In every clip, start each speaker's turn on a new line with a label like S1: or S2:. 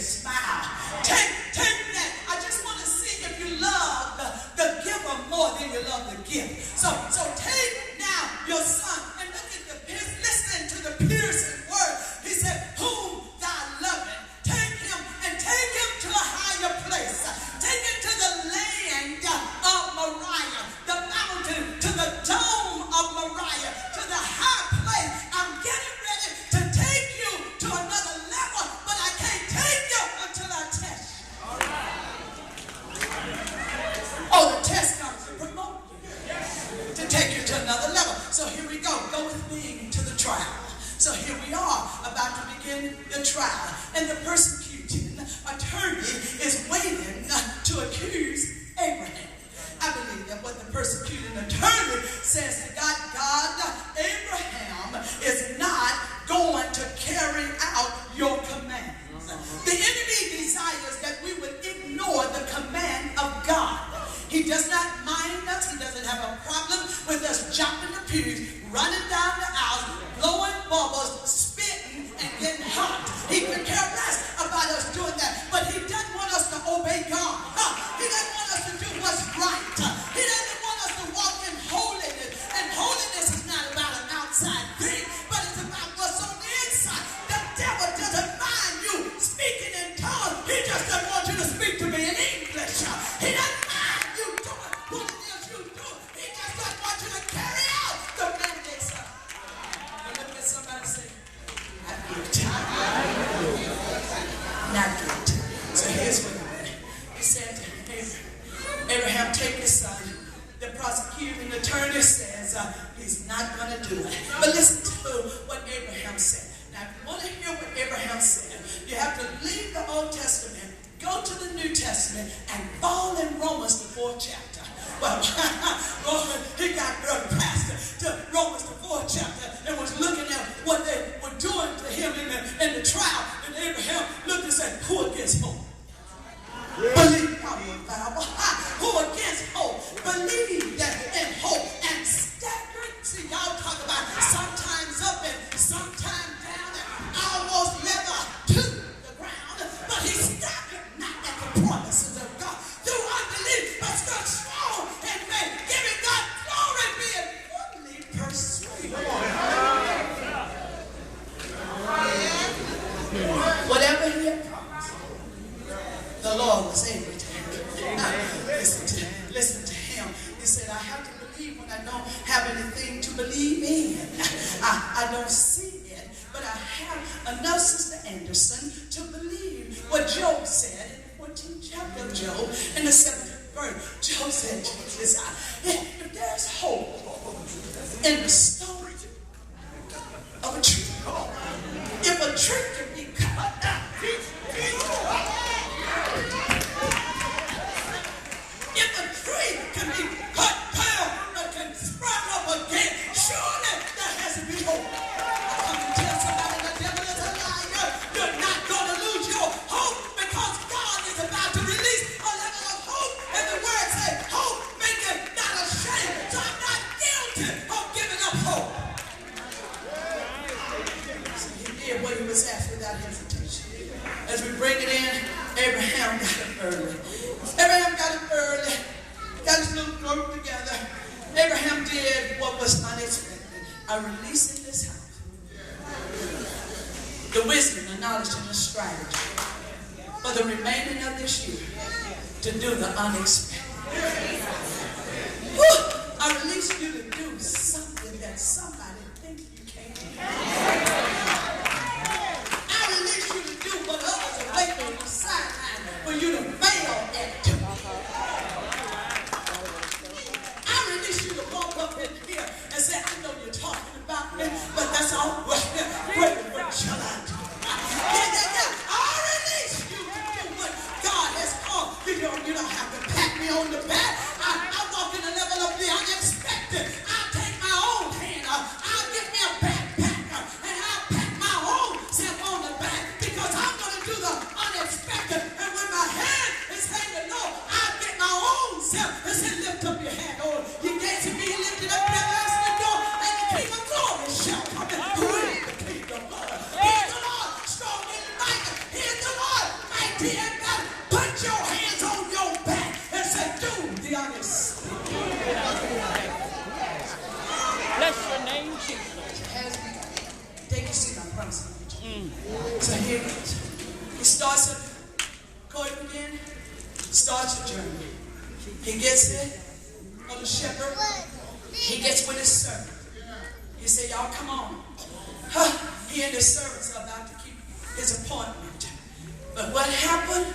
S1: smile. Take that. I just want to see if you love the giver more than you love the gift. So take now your son and look at listen to the piercing word. He said, whom thou lovest, take him and take him to a higher place. Take him to the land of Moriah, the mountain, to the dome of Moriah, to the high place. I'm getting ready to take you to another level, but I can't take you until I test you. All right. Oh, the test comes to promote you, to take you to another level. So here we go. Go with me to the trial. So here we are about to begin the trial, and the persecuting attorney is waiting to accuse Abraham. I believe that what the persecuting attorney says to God, Abraham is not going to carry out your commands. The enemy desires that we would ignore the command of God. He does not mind us. He doesn't have a problem with us jumping the pews, running down the aisles, blowing bubbles, spitting, and getting hot. He could care less about us doing that. But he doesn't want us to obey God. He doesn't want us to do what's right. He doesn't want us to walk in holiness. And holiness is not about an outside thing, but it's about what's on the inside. The devil doesn't mind you speaking in tongues. He just doesn't want you to speak to me in English. He doesn't mind you doing what it is you do. He just doesn't want you to carry out the mandates. Look at somebody say, not good. Not good. So here's what he did. He said to Abraham, take his son. The prosecuting attorney says he's not going to do it. But listen to what Abraham said. Now, if you want to hear what Abraham said, you have to leave the Old Testament, go to the New Testament, and fall in Romans, the 4th chapter. Well, he got brother pastor to Romans, the 4th chapter, and was looking at what they were doing to him in the trial. And Abraham looked and said, who against whom? Believe who against hope? Believe that in hope and staggered. See, y'all talk about sometimes up and sometimes down and almost level to the ground. But he staggered not at the promises of God through unbelief, but stood strong in faith, giving God glory, being fully persuaded. Whatever he had promised, the Lord was able to do. Now, listen to him. He said, I have to believe when I don't have anything to believe in. I don't see it, but I have enough, Sister Anderson, to believe what Job said in the 14th chapter of Job, in the 7th verse. Job said, if there's hope in the story of a tree, if a tree can be cut down, if a tree can be cut down but can sprout up again, surely there has to be hope. I come to tell somebody the devil is a liar. You're not going to lose your hope because God is about to release a level of hope. And the word says, hope maketh not ashamed. So I'm not guilty of giving up hope. So he did what he was asked without hesitation. As we bring it in, Abraham got up early. Abraham got up early, got his little group together. Abraham did what was unexpected. I release in this house the wisdom, the knowledge, and the strategy for the remaining of this year to do the unexpected. Woo! I release you to do something that somebody thinks you can't do. I release you to do what others are waiting on the sideline for you to fail at. I release you to walk up in here and say, I know you're talking about me, but that's all right. What shall I do? I release you to do what God has called. You don't have to pat me on the back. I walk in a level of the unexpected. I'll take my own hand. I'll get me a backpack and mighty in battle. Put your hands on your back and say, do the honest.
S2: Bless your name, Jesus.
S1: Take your seat, I promise. So here it is. He starts at court again, starts your journey. He gets there, on the shepherd. He gets with his servant. He said, y'all come on. He and his servants are about to keep his appointment. But what happened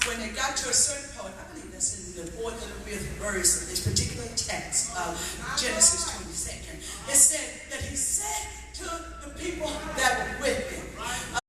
S1: when they got to a certain point, I believe that's in the 4th or the 5th verse of this particular text of Genesis 22nd. It said that he said to the people that were with him,